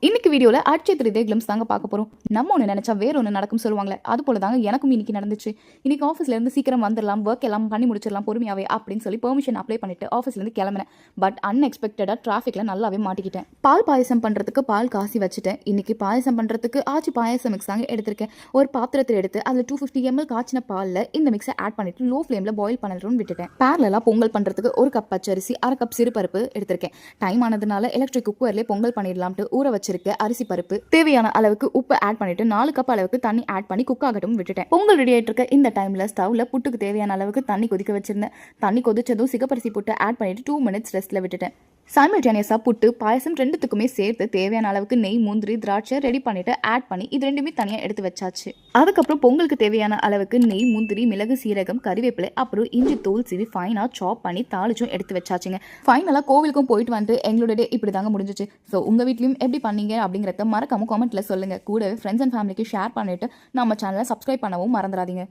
இன்னைக்கு வீடியோல அட்சய திருதியை கிளிம்ஸ் தாங்க பார்க்க போறோம். நம்ம ஒன்று நினைச்சா வேற ஒன்று நடக்கும் சொல்லுவாங்களே, அது போல தாங்க எனக்கும் இன்னைக்கு நடந்துச்சு. இன்னைக்கு ஆஃபீஸ்ல இருந்து சீக்கிரம் வந்துடலாம், ஒர்க் எல்லாம் பண்ணி முடிச்சிடலாம் பொறுமையாவே அப்படின்னு சொல்லி பெர்மிஷன் அப்ளை பண்ணிட்டு ஆஃபீஸ்ல இருந்து கிளம்பினேன். பட் அன்எக்ஸ்பெக்டடா டிராஃபிக்ல நல்லாவே மாட்டிக்கிட்டேன். பால் பாயசம் பண்றதுக்கு பால் காசி வச்சுட்டேன். இன்னைக்கு பாயசம் பண்றதுக்கு ஆச்சி பாயசம் மிக்ஸ் தாங்க எடுத்திருக்கேன். ஒரு பாத்திரத்தில் எடுத்து அதில் 250 ml காய்ச்சின பாலில் இந்த மிக்ஸை ஆட் பண்ணிட்டு லோ ஃப்ளேம்ல பாயில் பண்ணணும்னு விட்டுட்டேன். பேரலா பொங்கல் பண்றதுக்கு ஒரு கப் பச்சரிசி, அரை கப் சிறுபருப்பு எடுத்திருக்கேன். டைம் ஆனதுனால எலக்ட்ரிக் குக்கர்லேயே பொங்கல் பண்ணிடலாம்ட்டு ஊற வச்சிருக்க அரிசி பருப்பு, தேவையான அளவுக்கு உப்பு ஆட் பண்ணிட்டு 4 கப் அளவுக்கு தண்ணி ஆட் பண்ணி குக் ஆகட்டும் விட்டுட்டேன். பொங்கல் ரெடி ஆயிட்டு இருக்க இந்த டைம்ல ஸ்டவ்ல புட்டுக்கு தேவையான அளவுக்கு தண்ணி கொதிக்க வச்சிருந்தேன். தண்ணி கொதிச்சதும் சிகப்பரிசி புட்டு ஆட் பண்ணிட்டு 2 minutes ரெஸ்ட்ல விட்டுட்டேன். சைமல்டேனியஸா புட்டு பாயசம் ரெண்டுத்துக்குமே சேர்த்து தேவையான அளவுக்கு நெய், முந்திரி, திராட்சை ரெடி பண்ணிட்டு ஆட் பண்ணி இது ரெண்டுமே தனியா எடுத்து வச்சாச்சு. அதுக்கப்புறம் பொங்கலுக்கு தேவையான அளவுக்கு நெய், முந்திரி, மிளகு, சீரகம், கறிவேப்பிலை, அப்புறம் இஞ்சி தூள் சீவி ஃபைனா சாப் பண்ணி தாளிச்சும் எடுத்து வச்சாச்சுங்க. ஃபைனலா கோவிலுக்கும் போயிட்டு வந்துட்டு எங்களோட டே இப்படி தாங்க முடிஞ்சிச்சு. ஸோ உங்க வீட்லயும் எப்படி பண்ணீங்க அப்படிங்கிறத மறக்காம கமெண்ட்ல சொல்லுங்க. கூடவே ஃப்ரெண்ட்ஸ் அண்ட் ஃபேமிலிக்கு ஷேர் பண்ணிட்டு நம்ம சேனலை சப்ஸ்கிரைப் பண்ணவும் மறந்துடாதீங்க.